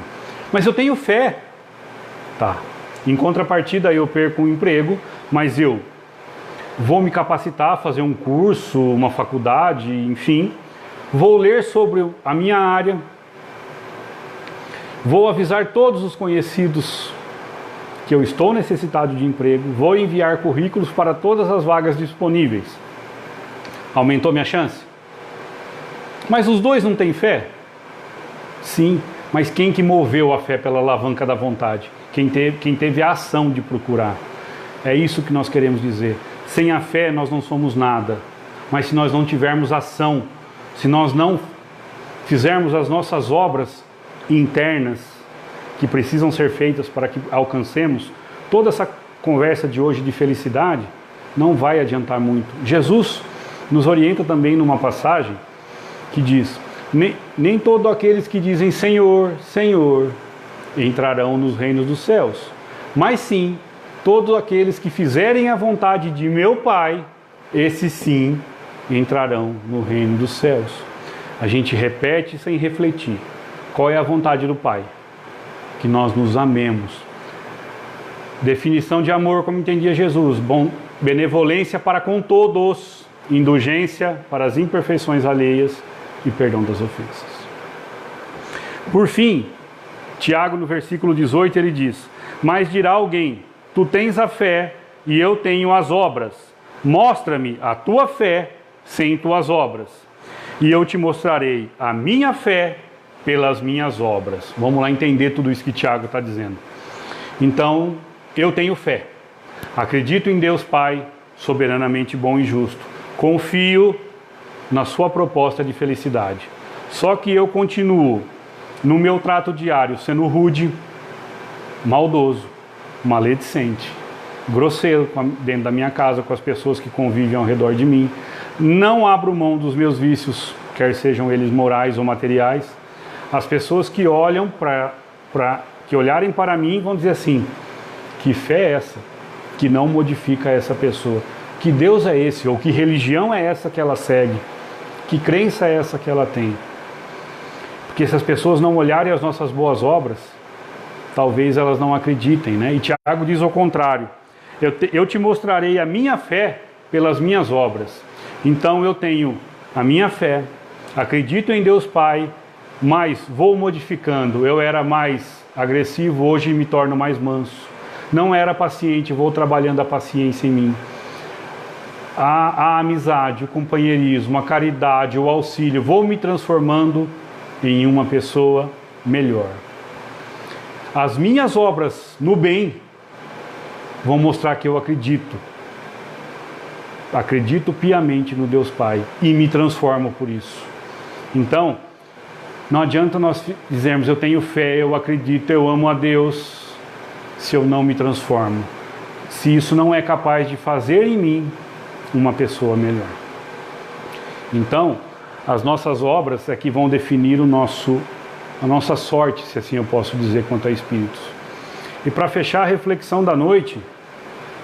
Mas eu tenho fé. Tá. Em contrapartida, eu perco um emprego, mas eu vou me capacitar, fazer um curso, uma faculdade, enfim. Vou ler sobre a minha área. Vou avisar todos os conhecidos que eu estou necessitado de emprego. Vou enviar currículos para todas as vagas disponíveis. Aumentou minha chance? Mas os dois não têm fé? Sim, mas quem que moveu a fé pela alavanca da vontade? Quem teve a ação de procurar. É isso que nós queremos dizer. Sem a fé nós não somos nada. Mas se nós não tivermos ação, se nós não fizermos as nossas obras internas, que precisam ser feitas para que alcancemos, toda essa conversa de hoje de felicidade não vai adiantar muito. Jesus nos orienta também numa passagem que diz: nem todos aqueles que dizem Senhor, Senhor, entrarão nos reinos dos céus, mas sim todos aqueles que fizerem a vontade de meu Pai, esses sim entrarão no reino dos céus. A gente repete sem refletir. Qual é a vontade do Pai? Que nós nos amemos. Definição de amor, como entendia Jesus: benevolência para com todos, indulgência para as imperfeições alheias e perdão das ofensas. Por fim, Tiago, no versículo 18, ele diz: mas dirá alguém, tu tens a fé e eu tenho as obras. Mostra-me a tua fé sem tuas obras, e eu te mostrarei a minha fé pelas minhas obras. Vamos lá entender tudo isso que Tiago está dizendo. Então, eu tenho fé. Acredito em Deus Pai, soberanamente bom e justo. Confio na sua proposta de felicidade. Só que eu continuo no meu trato diário sendo rude, maldoso, maledicente, grosseiro dentro da minha casa, com as pessoas que convivem ao redor de mim. Não abro mão dos meus vícios, quer sejam eles morais ou materiais. As pessoas que olham que olharem para mim vão dizer assim: que fé é essa que não modifica essa pessoa? Que Deus é esse? Ou que religião é essa que ela segue? Que crença é essa que ela tem? Porque se as pessoas não olharem as nossas boas obras, talvez elas não acreditem, né? E Tiago diz ao contrário: eu te mostrarei a minha fé pelas minhas obras. Então eu tenho a minha fé, acredito em Deus Pai, mas vou modificando. Eu era mais agressivo, hoje me torno mais manso. Não era paciente, vou trabalhando a paciência em mim. A amizade, o companheirismo, a caridade, o auxílio, vou me transformando em uma pessoa melhor. As minhas obras no bem vão mostrar que eu acredito piamente no Deus Pai e me transformo por isso. Então, não adianta nós dizermos eu tenho fé, eu acredito, eu amo a Deus, se eu não me transformo, se isso não é capaz de fazer em mim uma pessoa melhor. Então, as nossas obras é que vão definir a nossa sorte, se assim eu posso dizer, quanto a espíritos. E para fechar a reflexão da noite,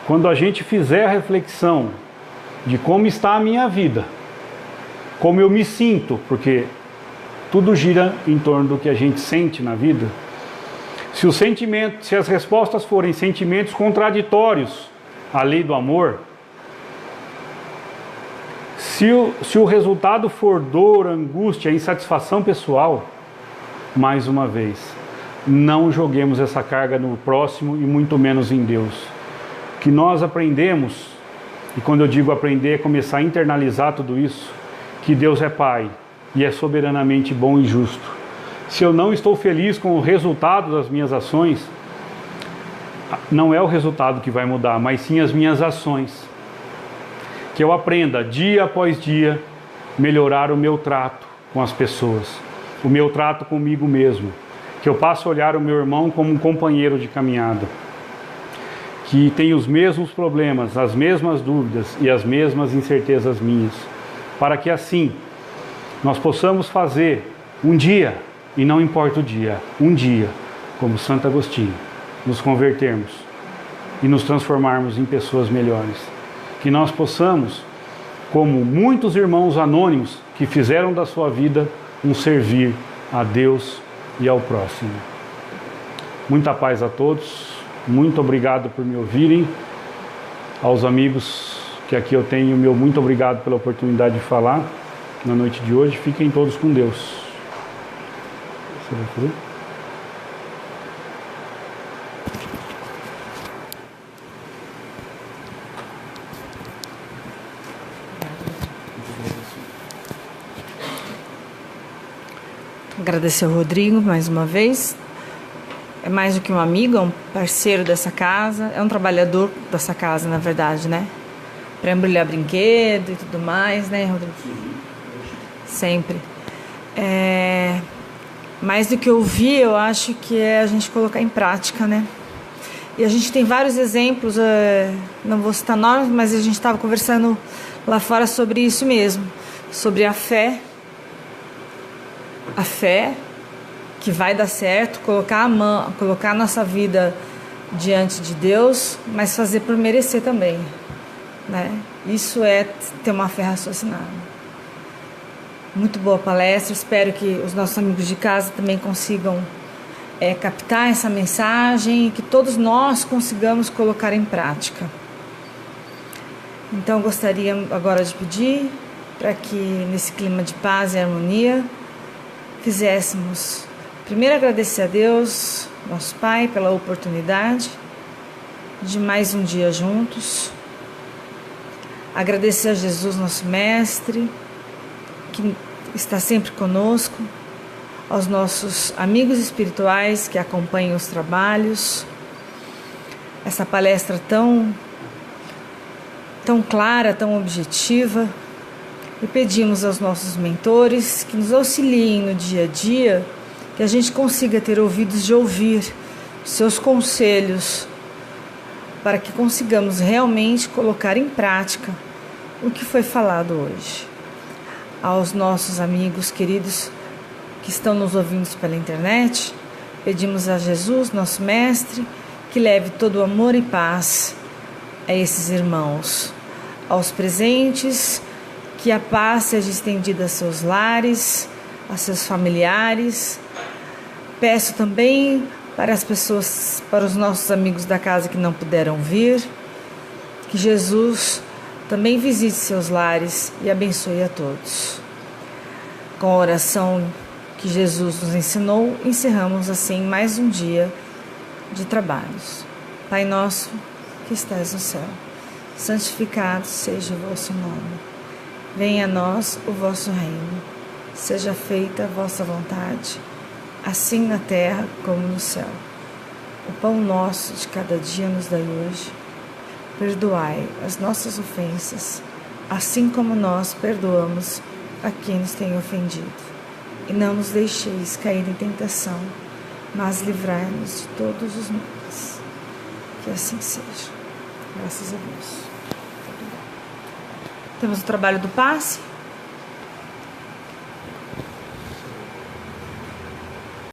quando a gente fizer a reflexão de como está a minha vida, como eu me sinto, porque tudo gira em torno do que a gente sente na vida. Se as respostas forem sentimentos contraditórios à lei do amor, se o resultado for dor, angústia, insatisfação pessoal, mais uma vez, não joguemos essa carga no próximo e muito menos em Deus. Que nós aprendemos, e quando eu digo aprender, é começar a internalizar tudo isso, que Deus é Pai e é soberanamente bom e justo. Se eu não estou feliz com o resultado das minhas ações, não é o resultado que vai mudar, mas sim as minhas ações. Que eu aprenda, dia após dia, melhorar o meu trato com as pessoas, o meu trato comigo mesmo. Que eu passe a olhar o meu irmão como um companheiro de caminhada, que tem os mesmos problemas, as mesmas dúvidas e as mesmas incertezas minhas, para que assim nós possamos fazer um dia, e não importa o dia, um dia, como Santo Agostinho, nos convertermos e nos transformarmos em pessoas melhores. Que nós possamos, como muitos irmãos anônimos que fizeram da sua vida um servir a Deus e ao próximo. Muita paz a todos, muito obrigado por me ouvirem. Aos amigos que aqui eu tenho, meu muito obrigado pela oportunidade de falar na noite de hoje. Fiquem todos com Deus. Você vai fazer? Agradecer ao Rodrigo mais uma vez. É mais do que um amigo, é um parceiro dessa casa, é um trabalhador dessa casa, na verdade, né? Para embrulhar brinquedo e tudo mais, né, Rodrigo? Sempre. Mais do que ouvir, eu acho que é a gente colocar em prática, né? E a gente tem vários exemplos, não vou citar nomes, mas a gente estava conversando lá fora sobre isso mesmo, sobre a fé que vai dar certo, colocar a nossa vida diante de Deus, mas fazer por merecer também, né? Isso é ter uma fé raciocinada. Muito boa palestra, espero que os nossos amigos de casa também consigam captar essa mensagem e que todos nós consigamos colocar em prática. Então, gostaria agora de pedir para que, nesse clima de paz e harmonia, fizéssemos, primeiro, agradecer a Deus, nosso Pai, pela oportunidade de mais um dia juntos, agradecer a Jesus, nosso Mestre, que está sempre conosco, aos nossos amigos espirituais que acompanham os trabalhos, essa palestra tão clara, tão objetiva, e pedimos aos nossos mentores que nos auxiliem no dia a dia, que a gente consiga ter ouvidos de ouvir seus conselhos, para que consigamos realmente colocar em prática o que foi falado hoje. Aos nossos amigos queridos que estão nos ouvindo pela internet, pedimos a Jesus, nosso Mestre, que leve todo o amor e paz a esses irmãos. Aos presentes, que a paz seja estendida a seus lares, a seus familiares. Peço também para as pessoas, para os nossos amigos da casa que não puderam vir, que Jesus também visite seus lares e abençoe a todos. Com a oração que Jesus nos ensinou, encerramos assim mais um dia de trabalhos. Pai nosso que estás no céu, santificado seja o vosso nome. Venha a nós o vosso reino. Seja feita a vossa vontade, assim na terra como no céu. O pão nosso de cada dia nos dai hoje. Perdoai as nossas ofensas, assim como nós perdoamos a quem nos tem ofendido. E não nos deixeis cair em tentação, mas livrai-nos de todos os males. Que assim seja. Graças a Deus. Temos o trabalho do passe.